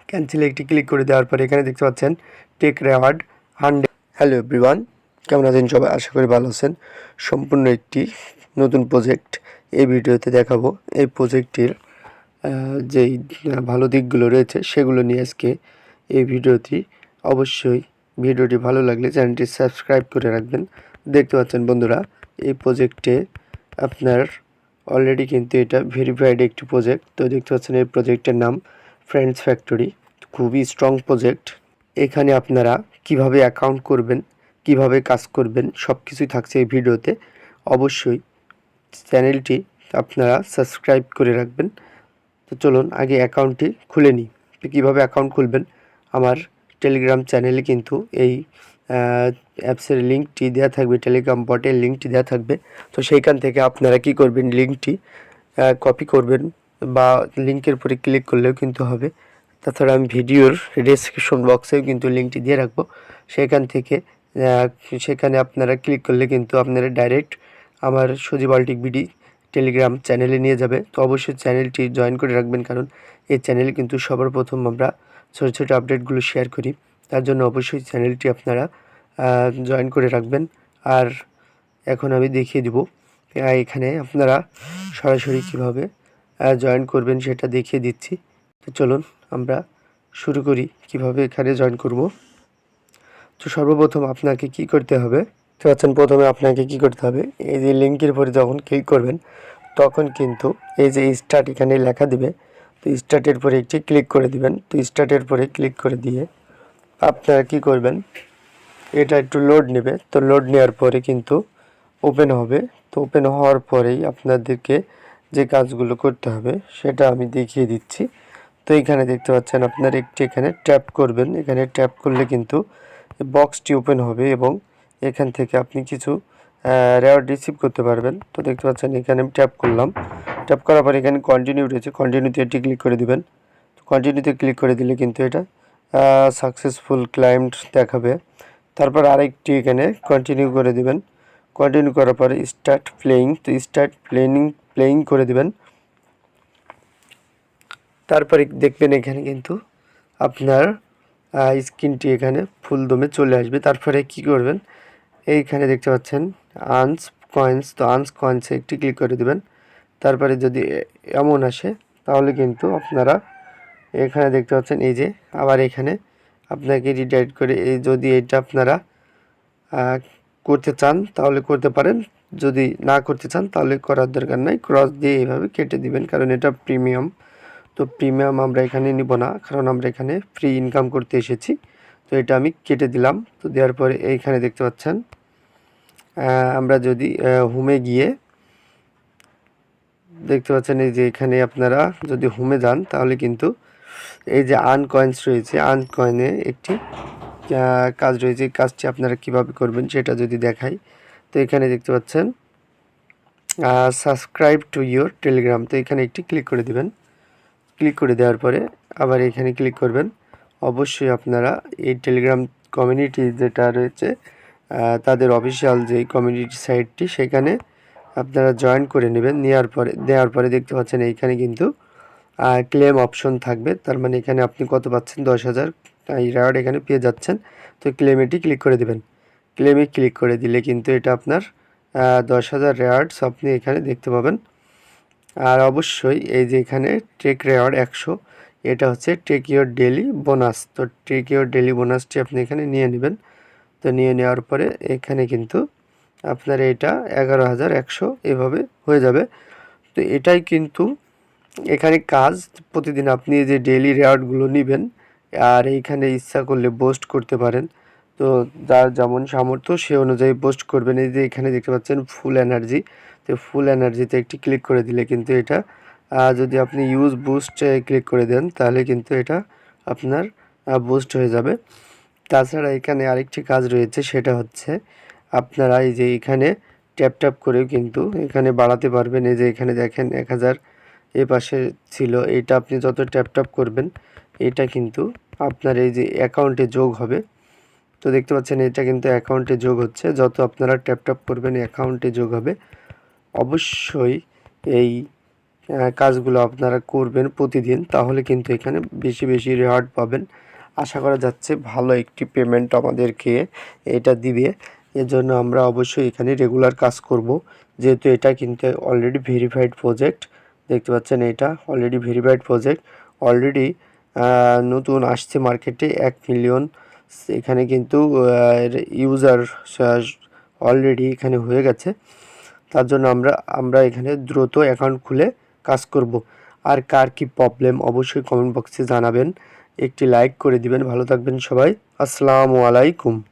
ক্যান্সেলে একটি ক্লিক করে দেওয়ার পরে এখানে দেখতে পাচ্ছেন টেক রেওয়ার্ড 100। হ্যালো এভরিওয়ান, কেমন আছেন সবাই? আশা করি ভালো আছেন। সম্পূর্ণ একটি নতুন প্রজেক্ট এই ভিডিওতে দেখাবো। এই প্রজেক্টের যেই ভালো দিকগুলো রয়েছে সেগুলো নিয়ে আজকে এই ভিডিওটি। অবশ্যই ভিডিওটি ভালো লাগলে চ্যানেলটি সাবস্ক্রাইব করে রাখবেন। দেখতে পাচ্ছেন বন্ধুরা, এই প্রজেক্টে আপনার অলরেডি কিন্তু এটা ভেরিফাইড একটি প্রজেক্ট। তো দেখতে পাচ্ছেন এই প্রজেক্টের নাম ফ্রেন্ডস ফ্যাক্টরি। খুবই স্ট্রং প্রজেক্ট। এখানে আপনারা কিভাবে অ্যাকাউন্ট করবেন, কিভাবে কাজ করবেন, সব কিছুই থাকছে এই ভিডিওতে। অবশ্যই চ্যানেলটি আপনারা সাবস্ক্রাইব করে রাখবেন। তো চলুন আগে অ্যাকাউন্টটি খুলে নিই। তো কীভাবে অ্যাকাউন্ট খুলবেন, আমার টেলিগ্রাম চ্যানেলে কিন্তু এই অ্যাপসের লিঙ্কটি দেওয়া থাকবে, টেলিগ্রাম বটের লিঙ্কটি দেওয়া থাকবে। তো সেইখান থেকে আপনারা কি করবেন, লিঙ্কটি কপি করবেন বা লিঙ্কের উপরে ক্লিক করলেও কিন্তু হবে। তাছাড়া আমি ভিডিওর ডেসক্রিপশন বক্সেও কিন্তু লিঙ্কটি দিয়ে রাখবো। সেখানে আপনারা ক্লিক করলে কিন্তু আপনারা ডাইরেক্ট আমার সজীব আলটিক বিডি টেলিগ্রাম চ্যানেলে নিয়ে যাবে। তো অবশ্যই চ্যানেলটি জয়েন করে রাখবেন, কারণ এই চ্যানেলে কিন্তু সবার প্রথম আমরা ছোটো ছোটো আপডেটগুলো শেয়ার করি। তার জন্য অবশ্যই চ্যানেলটি আপনারা জয়েন করে রাখবেন। আর এখন আমি দেখিয়ে দিব এখানে আপনারা সরাসরি কীভাবে জয়েন করবেন সেটা দেখিয়ে দিচ্ছি। তো চলুন আমরা শুরু করি কিভাবে এখানে জয়েন করব। তো সর্বপ্রথম আপনাকে কি করতে হবে, তো আছেন প্রথমে আপনাকে কি করতে হবে, এই যে লিঙ্কের উপরে যখন ক্লিক করবেন তখন কিন্তু এই যে স্টার্ট এখানে লেখা দিবে। তো স্টার্টের পরে একটি ক্লিক করে দিবেন। তো স্টার্টের পরে ক্লিক করে দিয়ে আপনারা কি করবেন, এটা একটু লোড নেবে। তো লোড নেওয়ার পরে কিন্তু ওপেন হবে। তো ওপেন হওয়ার পরেই আপনাদেরকে যে কাজগুলো করতে হবে সেটা আমি দেখিয়ে দিচ্ছি। তো এখানে দেখতে পাচ্ছেন আপনার একটি এখানে ট্যাপ করবেন। এখানে ট্যাপ করলে কিন্তু বক্সটি ওপেন হবে এবং এখান থেকে আপনি কিছু রেওয়ার্ড রিসিভ করতে পারবেন। তো দেখতে পাচ্ছেন এখানে আমি ট্যাপ করলাম। ট্যাপ করার পর এখানে কন্টিনিউ রয়েছে, কন্টিনিউতে এটি ক্লিক করে দিবেন। তো কন্টিনিউতে ক্লিক করে দিলে কিন্তু এটা সাকসেসফুল ক্লায়েন্ট দেখাবে। তারপর আরেকটি এখানে কন্টিনিউ করে দিবেন। কন্টিনিউ করার পরে স্টার্ট প্লেয়িং, তো স্টার্ট প্লেয়িং করে দিবেন। তারপরে দেখবেন এখানে কিন্তু আপনার স্ক্রিনটি এখানে ফুল দমে চলে আসবে। তারপরে কি করবেন, এইখানে দেখতে পাচ্ছেন আর্নস কয়েন্স, তো আর্নস কয়েন্সে একটি ক্লিক করে দিবেন। তারপরে যদি এমন আসে তাহলে কিন্তু আপনারা এখানে দেখতে পাচ্ছেন এই যে আবার এখানে আপনাকে রিডাইরেক্ট করে, এই যদি এটা আপনারা করতে চান তাহলে করতে পারেন, যদি না করতে চান তাহলে করার দরকার নাই। ক্রস দিয়ে এইভাবে কেটে দিবেন, কারণ এটা প্রিমিয়াম। তো প্রিমিয়াম আমরা এখানে নিব না, কারণ আমরা এখানে ফ্রি ইনকাম করতে এসেছি। তো এটা আমি কেটে দিলাম। তো দেওয়ার পরে এইখানে দেখতে পাচ্ছেন আমরা যদি হোমে গিয়ে দেখতে পাচ্ছেন এই যে এখানে আপনারা যদি হোমে যান তাহলে কিন্তু এই যে আর্ন কয়েন্স রয়েছে, আর্ন কয়েনে একটি কাজ রয়েছে। কাজটি আপনারা কিভাবে করবেন সেটা যদি দেখাই, তো এখানে দেখতে পাচ্ছেন সাবস্ক্রাইব টু ইয়োর টেলিগ্রাম, তো এখানে একটি ক্লিক করে দিবেন। ক্লিক করে দেওয়ার পরে আবার এখানে ক্লিক করবেন। অবশ্যই আপনারা এই টেলিগ্রাম কমিউনিটি যেটা রয়েছে তাদের অফিসিয়াল যে কমিউনিটি সাইটটি সেখানে আপনারা জয়েন করে নেবেন। দেওয়ার পরে দেখতে পাচ্ছেন এইখানে কিন্তু ক্লেম অপশন থাকবে। তার মানে এখানে আপনি কত পাচ্ছেন, 10,000 এই রেওয়ার্ড এখানে পেয়ে যাচ্ছেন। তো ক্লেমেটি ক্লিক করে দেবেন। ক্লেমে ক্লিক করে দিলে কিন্তু এটা আপনার 10,000 রেওয়ার্ডস আপনি এখানে দেখতে পাবেন। আর অবশ্যই এই যে এখানে টেক রেওয়ার্ড 100, এটা হচ্ছে টেক ইওর ডেলি বোনাস। তো টেক ইওর ডেলি বোনাসটি আপনি এখানে নিয়ে নেবেন। তো নিয়ে নেওয়ার পরে এখানে কিন্তু আপনার এটা 11,100 এভাবে হয়ে যাবে। তো এটাই কিন্তু এখানে কাজ। প্রতিদিন আপনি যে ডেইলি রেওয়ার্ডগুলো নেবেন আর এইখানে ইচ্ছা করলে পোস্ট করতে পারেন। তো যার যেমন সামর্থ্য সে অনুযায়ী পোস্ট করবেন। এই যে এখানে দেখতে পাচ্ছেন ফুল এনার্জি, তো ফুল এনার্জিতে একটি ক্লিক করে দিলে কিন্তু এটা যদি আপনি ইউজ বুস্ট ক্লিক করে দেন তাহলে কিন্তু এটা আপনার বুস্ট হয়ে যাবে। তাছাড়া এখানে আরেকটি কাজ রয়েছে, সেটা হচ্ছে আপনারা এই যে এখানে ট্যাপ করেও কিন্তু এখানে বাড়াতে পারবেন। এই যে এখানে দেখেন 1000 এ পাশে ছিল, এটা আপনি যত ট্যাপ করবেন এটা কিন্তু আপনার এই যে অ্যাকাউন্টে যোগ হবে। তো দেখতে পাচ্ছেন এটা কিন্তু অ্যাকাউন্টে যোগ হচ্ছে, যত আপনারা ট্যাপ করবেন অ্যাকাউন্টে যোগ হবে। অবশ্যই এই কাজগুলো আপনারা করবেন প্রতিদিন, তাহলে কিন্তু এখানে বেশি বেশি রিওয়ার্ড পাবেন। আশা করা যাচ্ছে ভালো একটি পেমেন্ট আমাদেরকে এটা দিবে। এজন্য আমরা অবশ্যই এখানে রেগুলার কাজ করব, যেহেতু এটা কিন্তু অলরেডি ভেরিফাইড প্রজেক্ট। দেখতে পাচ্ছেন এটা অলরেডি ভেরিফাইড প্রজেক্ট, অলরেডি নতুন আসছে মার্কেটে 1 মিলিয়ন। এখানে কিন্তু ইউজার অলরেডি এখানে হয়ে গেছে। তার জন্য আমরা এখানে দ্রুত অ্যাকাউন্ট খুলে কাজ করব। আর কার কি প্রবলেম অবশ্যই কমেন্ট বক্সে জানাবেন, একটি লাইক করে দিবেন। ভালো থাকবেন সবাই, আসসালামু আলাইকুম।